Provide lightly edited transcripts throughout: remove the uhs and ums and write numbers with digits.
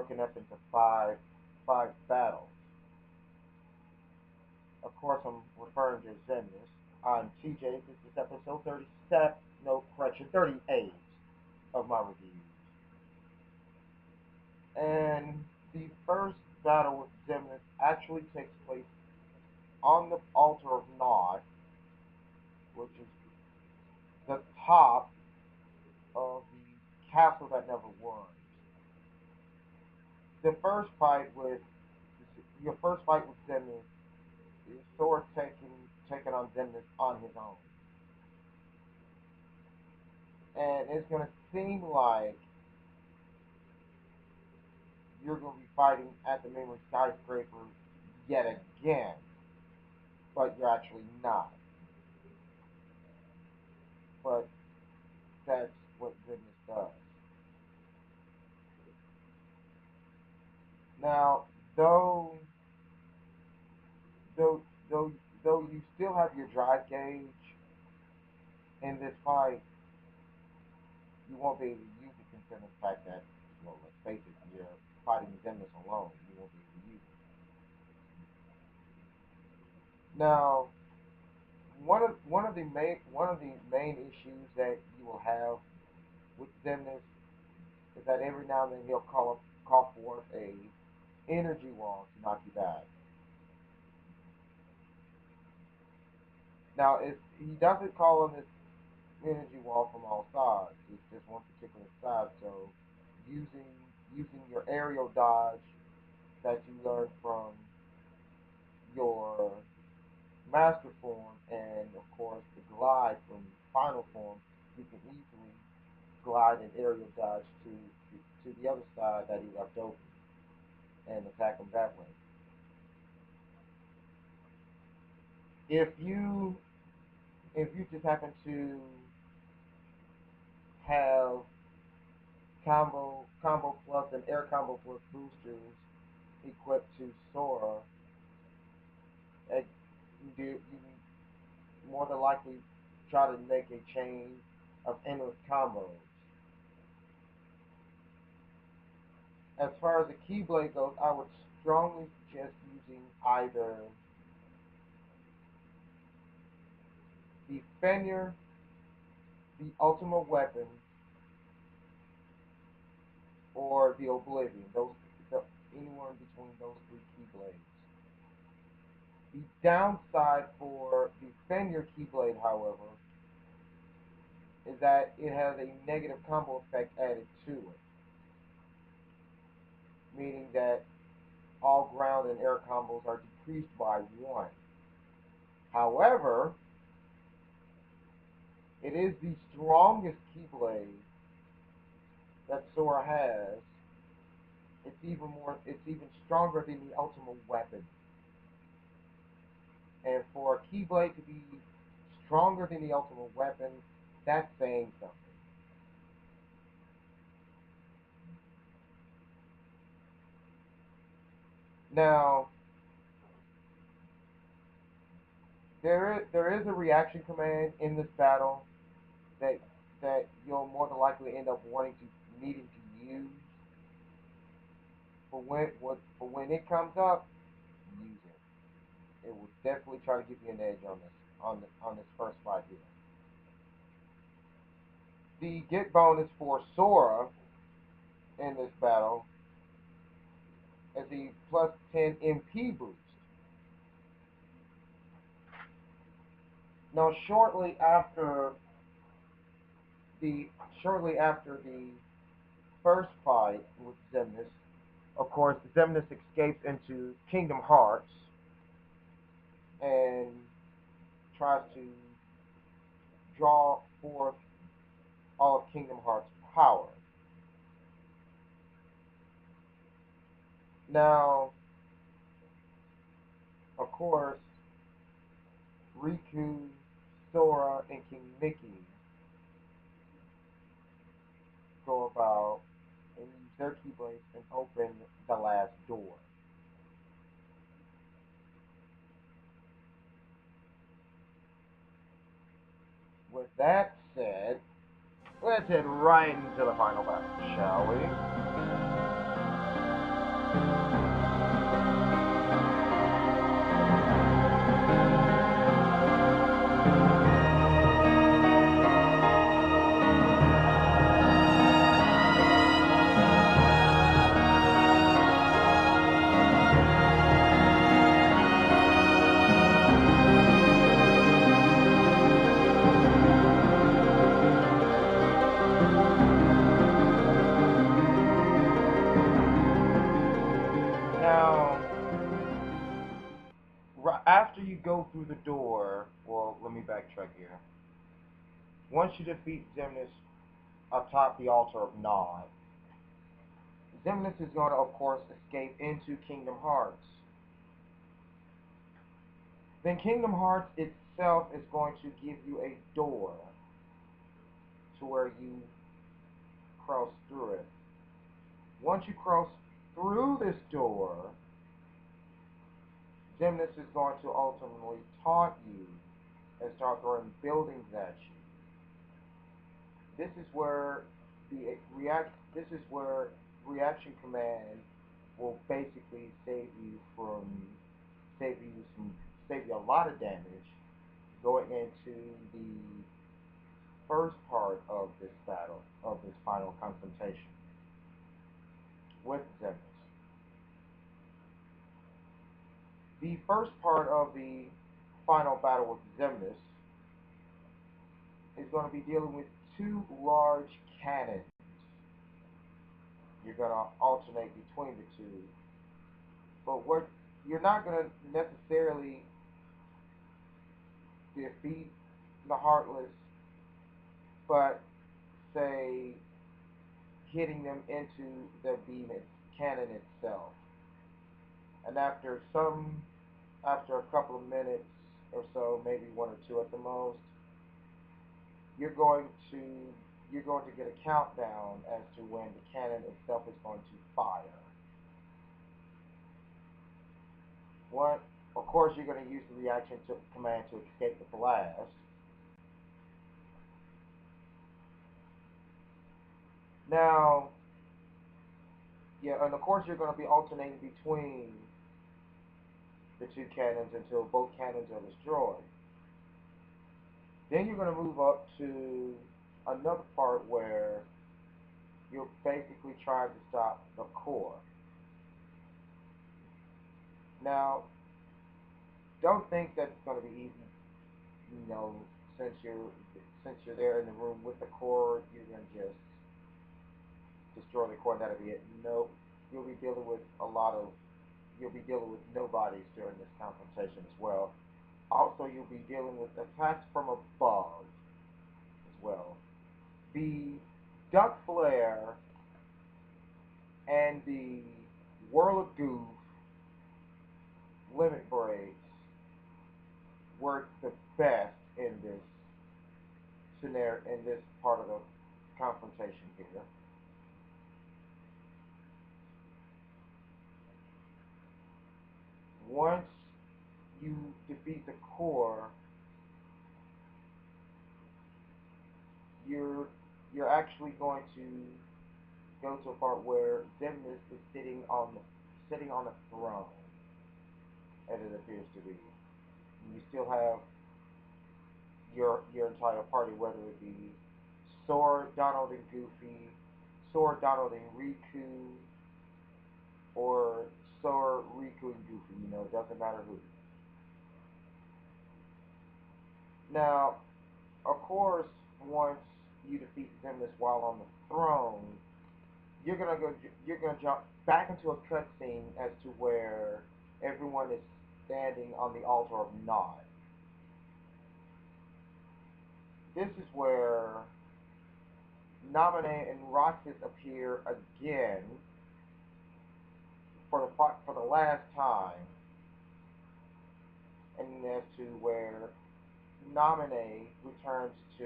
broken up into five battles. Of course, I'm referring to Xemnas. I'm TJ. This is episode 37. No correction, 38 of my reviews. And the first battle with Xemnas actually takes place on the altar of Nod, which is the top of the castle that never worms. The first fight with your first fight with Xemnas is Thor taking on Xemnas on his own, and it's gonna seem like you're gonna be fighting at the memory skyscraper yet again, but you're actually not. But that's what Xemnas does. Now, though though though though you still have your drive gauge in this fight, you won't be able to use it considering the fact that, well, let's face it, you're fighting Xemnas alone. You won't be able to use it. Now, one of the main issues that you will have with Xemnas is that every now and then he'll call forth a energy wall to knock you back. Now, if he doesn't call on this energy wall from all sides, it's just one particular side. So, using using your aerial dodge that you learned from your master form, and of course the glide from final form, you can easily glide and aerial dodge to the other side that he left open and attack him that way. If you if you just happen to have combo plus and air combo plus boosters equipped to Sora, uh, you more than likely try to make a chain of endless combos. As far as the Keyblade goes, I would strongly suggest using either the Fenrir, the Ultimate Weapon, or the Oblivion. Anywhere in between those three Keyblades. The downside for the Fenrir Keyblade, however, is that it has a negative combo effect added to it, meaning that all ground and air combos are decreased by one. However, it is the strongest Keyblade that Sora has. It's even stronger than the Ultimate Weapon. And for a Keyblade to be stronger than the Ultimate Weapon, that's saying something. Now, there is a reaction command in this battle that you'll more than likely end up needing to use for when it comes up. Use it. It will definitely try to give you an edge on this first fight here. The get bonus for Sora in this battle is the plus 10 MP boost. Now, the shortly after the first fight with Xemnas, of course, Xemnas escapes into Kingdom Hearts and tries to draw forth all of Kingdom Hearts' power. Now, of course, Riku, Sora, and King Mickey go about and use their keyblades and open the last door. With that said, let's head right into the final battle, shall we? Now, after you go through the door, well, let me backtrack here. Once you defeat Xemnas atop the altar of Nod, Xemnas is going to, of course, escape into Kingdom Hearts. Then Kingdom Hearts itself is going to give you a door to where you cross through it. Once you cross through this door, Xemnas is going to ultimately taunt you and start throwing buildings at you. This is where this is where reaction command will basically save you some save you a lot of damage going into the first part of this battle, of this final confrontation with Xemnas. The first part of the final battle with Xemnas is going to be dealing with two large cannons. You're going to alternate between the two. But what you're not going to necessarily defeat the Heartless, but say hitting them into the cannon itself. And after a couple of minutes or so, maybe one or two at the most, you're going to get a countdown as to when the cannon itself is going to fire. What, of course, you're going to use the reaction command to escape the blast. Now, yeah, and of course you're going to be alternating between the two cannons until both cannons are destroyed. Then you're going to move up to another part where you're basically trying to stop the core. Now, don't think that it's going to be easy. You know, since you're there in the room with the core, you're going to just destroy the core and that'll be it. No, you'll be dealing with nobodies during this confrontation as well. Also, you'll be dealing with attacks from above as well. The Duck Flare and the Whirl of Goof limit breaks work the best in this scenario, in this part of the confrontation here. Once you defeat the core, you're actually going to go to a part where Xemnas is sitting on a throne, as it appears to be. And you still have your entire party, whether it be Sora, Donald, and Goofy, Sora, Donald, and Riku, or Sora, Riku, and Goofy. You know, it doesn't matter who. Now, of course, once you defeat Xemnas while on the throne, you're gonna jump back into a cutscene as to where everyone is standing on the altar of Nod. This is where Naminé and Roxas appear again for the last time, and as to where Naminé returns to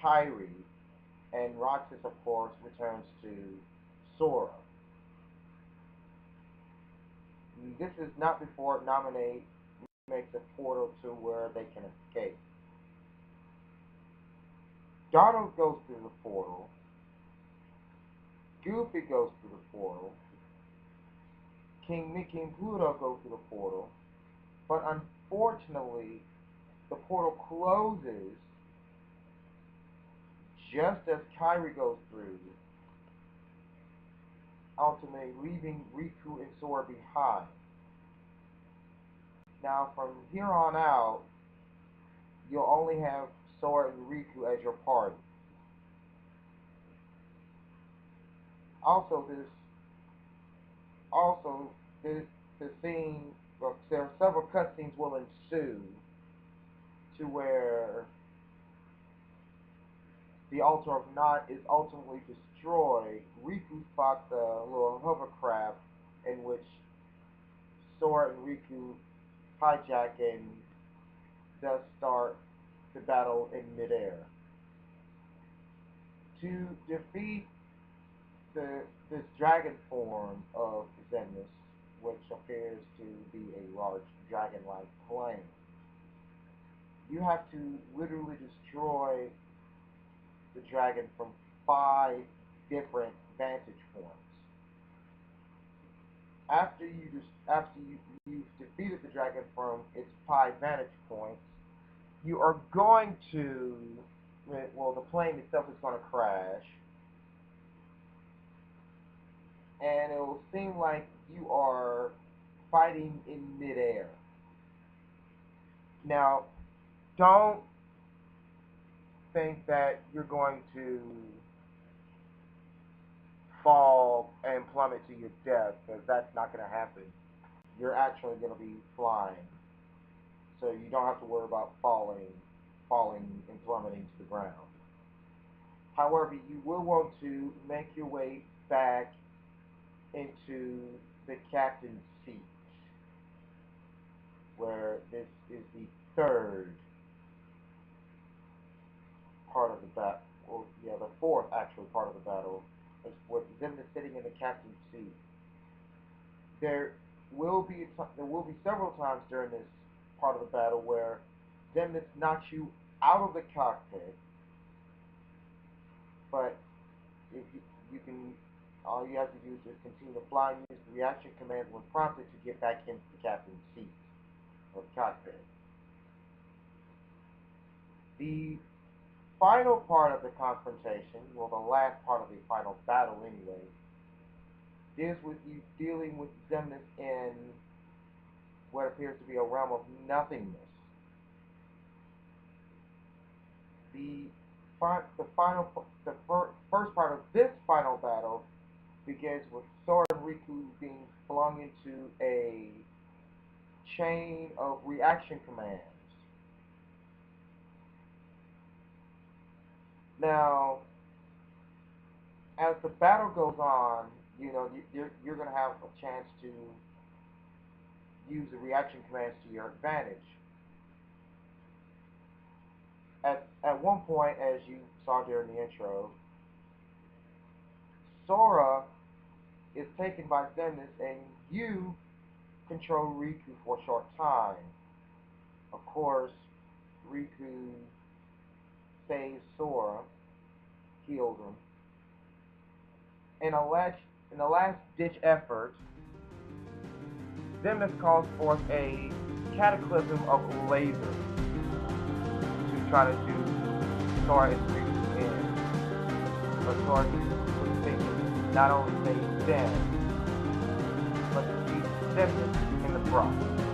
Kairi, and Roxas, of course, returns to Sora. This is not before Naminé makes a portal to where they can escape. Donald goes through the portal. Goofy goes through the portal. King Mickey and Pluto go through the portal, but unfortunately, the portal closes just as Kairi goes through, ultimately leaving Riku and Sora behind. Now, from here on out, you'll only have Sora and Riku as your party. Also, also this the scene. Well, there are several cutscenes will ensue to where the Altar of Knot is ultimately destroyed. Riku spots a little hovercraft in which Sora and Riku hijack and thus start the battle in midair. To defeat this dragon form of Xemnas, which appears to be a large dragon-like plane, you have to literally destroy the dragon from 5 different vantage points. After you've defeated the dragon from its 5 vantage points, you are going to, well, the plane itself is going to crash, and it will seem like you are fighting in midair. Now, don't think that you're going to fall and plummet to your death, because that's not going to happen. You're actually going to be flying, so you don't have to worry about falling and plummeting to the ground. However, you will want to make your way back into the captain's seat, where this is the third part of the battle. Well, yeah, the fourth actually part of the battle is with Xemnas sitting in the captain's seat. There will be several times during this part of the battle where Xemnas knocks you out of the cockpit, but if you can, all you have to do is just continue to fly and use the reaction command when prompted to get back into the captain's seat of the cockpit. The final part of the confrontation, well, the last part of the final battle anyway, deals with you dealing with Xemnas in what appears to be a realm of nothingness. The first part of this final battle begins with Sora and Riku being flung into a chain of reaction commands. Now, as the battle goes on, you're going to have a chance to use the reaction commands to your advantage. At one point, as you saw during the intro, Sora is taken by Xemnas, and you control Riku for a short time. Of course, Riku saves Sora, heals him. In a last-ditch effort, Xemnas calls forth a cataclysm of lasers to try to do Sora and Riku in. But Sora was thinking not only save them, but to use Xemnas in the process.